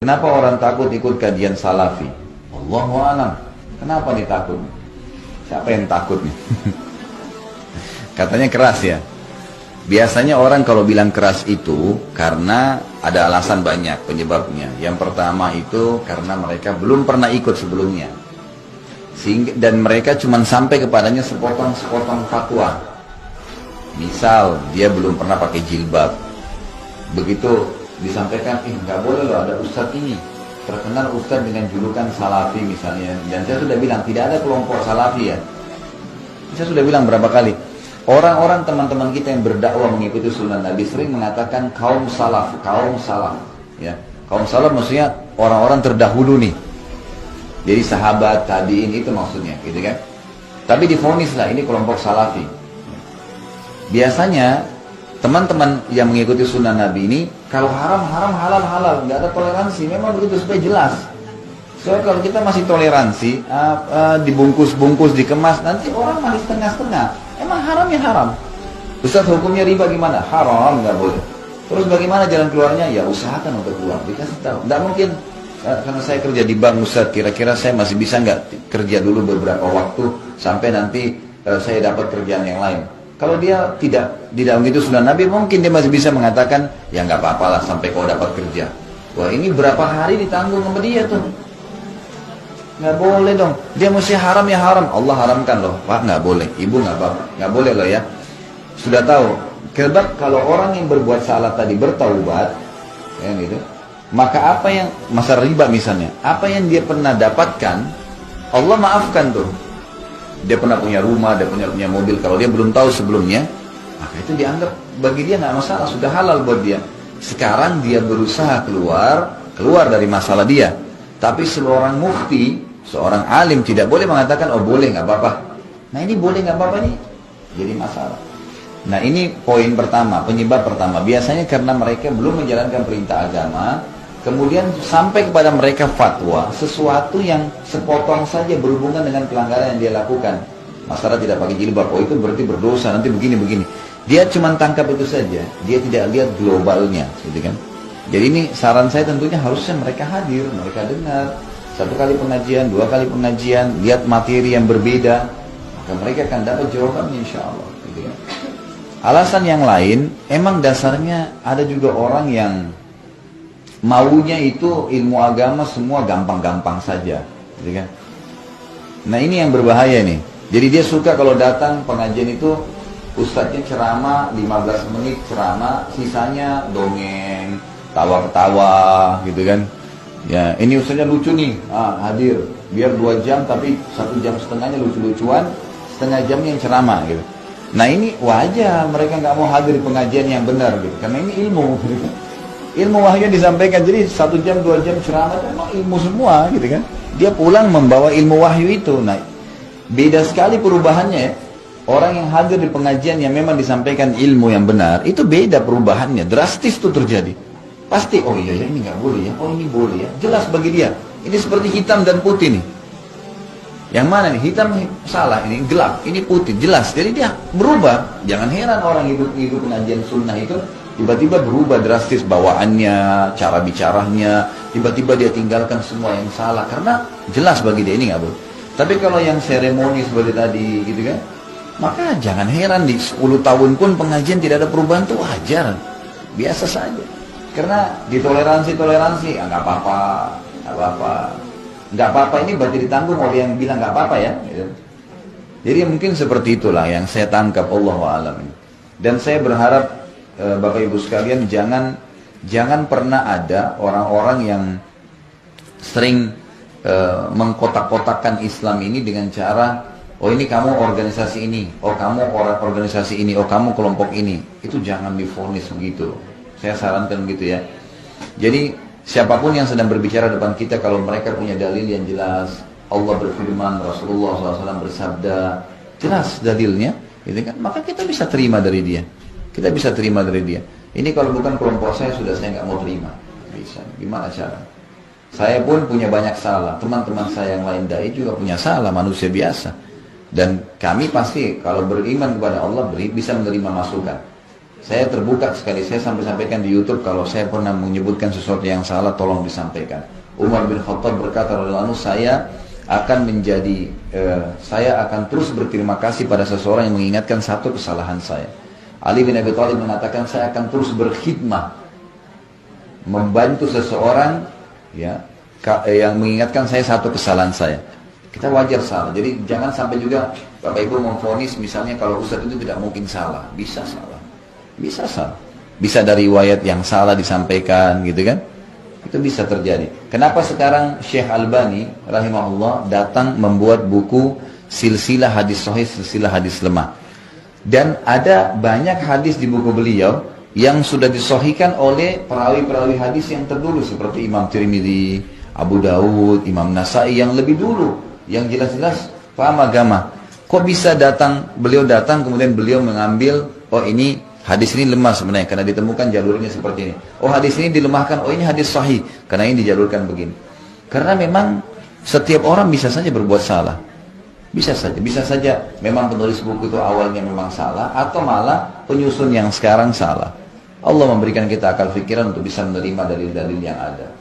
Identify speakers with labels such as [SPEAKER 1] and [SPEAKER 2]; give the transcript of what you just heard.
[SPEAKER 1] Kenapa orang takut ikut kajian salafi? Allahu a'lam. Kenapa nih takut? Siapa yang takut nih? Katanya keras ya. Biasanya orang kalau bilang keras itu karena ada alasan banyak penyebabnya. Yang pertama itu karena mereka belum pernah ikut sebelumnya. Dan mereka cuma sampai kepadanya sepotong-sepotong fatwa. Misal dia belum pernah pakai jilbab. Begitu disampaikan, nggak boleh loh ada ustadz ini. Terkenal ustadz dengan julukan salafi misalnya. Dan saya sudah bilang tidak ada kelompok salafi ya. Saya sudah bilang berapa kali. Orang-orang teman-teman kita yang berdakwah mengikuti sunnah Nabi sering mengatakan kaum salaf, ya. Kaum salaf maksudnya orang-orang terdahulu nih. Jadi sahabat, tabi'in itu maksudnya, gitu kan? Tapi divonislah ini kelompok salafi. Biasanya teman-teman yang mengikuti sunnah Nabi ini kalau haram, halal, nggak ada toleransi. Memang begitu supaya jelas. Soalnya kalau kita masih toleransi, dibungkus-bungkus, dikemas, nanti orang masih setengah-setengah. Emang haram ya haram. Ustaz hukumnya riba gimana? Haram, nggak boleh. Terus bagaimana jalan keluarnya? Ya usahakan untuk keluar. Dikasih tahu. Nggak mungkin karena saya kerja di bank Ustaz. Kira-kira saya masih bisa nggak kerja dulu beberapa waktu sampai nanti saya dapat kerjaan yang lain. Kalau dia tidak begitu sunnah Nabi, mungkin dia masih bisa mengatakan ya nggak apa-apalah sampai kau dapat kerja. Wah ini berapa hari ditanggung sama dia tuh. Nggak boleh dong, dia mesti haram ya haram, Allah haramkan loh. Pak nggak boleh, ibu nggak apa, nggak boleh loh ya. Sudah tahu, sebab kalau orang yang berbuat salah tadi bertaubat, ya gitu, maka apa yang masa riba misalnya, apa yang dia pernah dapatkan, Allah maafkan tuh. Dia pernah punya rumah, dia punya mobil, kalau dia belum tahu sebelumnya, maka itu dianggap bagi dia nggak masalah, sudah halal buat dia. Sekarang dia berusaha keluar dari masalah dia. Tapi seorang mufti, seorang alim tidak boleh mengatakan, oh boleh nggak apa-apa. Nah ini boleh nggak apa-apa nih, jadi masalah. Nah ini poin pertama, penyebab pertama. Biasanya karena mereka belum menjalankan perintah agama, kemudian sampai kepada mereka fatwa, sesuatu yang sepotong saja berhubungan dengan pelanggaran yang dia lakukan. Masalah tidak pakai jilbab, oh itu berarti berdosa, nanti begini-begini. Dia cuma tangkap itu saja, dia tidak lihat globalnya, gitu kan. Jadi ini saran saya tentunya harusnya mereka hadir, mereka dengar. 1 kali pengajian, 2 kali pengajian, lihat materi yang berbeda. Maka mereka akan dapat jawabannya insya Allah. Gitu ya. Alasan yang lain, emang dasarnya ada juga orang yang maunya itu ilmu agama semua gampang-gampang saja. Gitu kan. Nah ini yang berbahaya nih. Jadi dia suka kalau datang pengajian itu, ustadznya ceramah 15 menit ceramah, sisanya dongeng, tawa-ketawa gitu kan. Ya ini ustaznya lucu nih, hadir biar 2 jam tapi 1 jam setengahnya lucu-lucuan, setengah jamnya yang ceramah gitu. Nah ini wajar mereka nggak mau hadir pengajian yang benar gitu, karena ini ilmu gitu kan. Ilmu wahyu disampaikan, jadi 1 jam 2 jam ceramah itu memang ilmu semua gitu kan. Dia pulang membawa ilmu wahyu itu. Nah beda sekali perubahannya ya. Orang yang hadir di pengajian yang memang disampaikan ilmu yang benar, itu beda perubahannya, drastis tuh terjadi. Pasti, oh iya ya ini nggak boleh ya, oh ini boleh ya, jelas bagi dia. Ini seperti hitam dan putih nih. Yang mana nih? Hitam salah, ini gelap, ini putih, jelas. Jadi dia berubah. Jangan heran orang hidup pengajian sunnah itu tiba-tiba berubah drastis bawaannya, cara bicaranya, tiba-tiba dia tinggalkan semua yang salah karena jelas bagi dia ini nggak boleh. Tapi kalau yang seremoni seperti tadi gitu kan, maka jangan heran di 10 tahun pun pengajian tidak ada perubahan, itu wajar, biasa saja. Karena ditoleransi, nggak apa-apa ini berarti ditanggung oleh yang bilang nggak apa-apa ya. Gitu. Jadi mungkin seperti itulah yang saya tangkap, Allahu a'lam. Dan saya berharap Bapak Ibu sekalian jangan pernah ada orang-orang yang sering mengkotak-kotakkan Islam ini dengan cara, oh ini kamu organisasi ini, oh kamu organisasi ini, oh kamu kelompok ini. Itu jangan divonis begitu. Saya sarankan gitu ya. Jadi siapapun yang sedang berbicara depan kita, kalau mereka punya dalil yang jelas, Allah berfirman, Rasulullah SAW bersabda, jelas dalilnya, gitu kan? Maka kita bisa terima dari dia. Kita bisa terima dari dia. Ini kalau bukan kelompok saya, sudah saya nggak mau terima. Bisa. Gimana cara? Saya pun punya banyak salah. Teman-teman saya yang lain dai juga punya salah, manusia biasa. Dan kami pasti kalau beriman kepada Allah bisa menerima masukan. Saya terbuka sekali, saya sampai sampaikan di YouTube kalau saya pernah menyebutkan sesuatu yang salah, tolong disampaikan. Umar bin Khattab berkata, saya akan terus berterima kasih pada seseorang yang mengingatkan satu kesalahan saya. Ali bin Abi Thalib mengatakan, saya akan terus berkhidmah, membantu seseorang ya yang mengingatkan saya satu kesalahan saya. Kita wajar salah, jadi jangan sampai juga Bapak Ibu memvonis misalnya kalau Ustadz itu tidak mungkin salah. Bisa salah, bisa salah, bisa dari riwayat yang salah disampaikan gitu kan, itu bisa terjadi. Kenapa sekarang Syekh Albani rahimahullah datang membuat buku silsilah hadis sahih, silsilah hadis lemah, dan ada banyak hadis di buku beliau yang sudah disahihkan oleh perawi-perawi hadis yang terdulu seperti Imam Tirmidzi, Abu Daud, Imam Nasai yang lebih dulu, yang jelas-jelas paham agama. Kok bisa beliau datang kemudian beliau mengambil, oh ini hadis ini lemah sebenarnya karena ditemukan jalurnya seperti ini. Oh hadis ini dilemahkan, oh ini hadis sahih karena ini dijalurkan begini. Karena memang setiap orang bisa saja berbuat salah. Bisa saja memang penulis buku itu awalnya memang salah atau malah penyusun yang sekarang salah. Allah memberikan kita akal fikiran untuk bisa menerima dalil-dalil yang ada.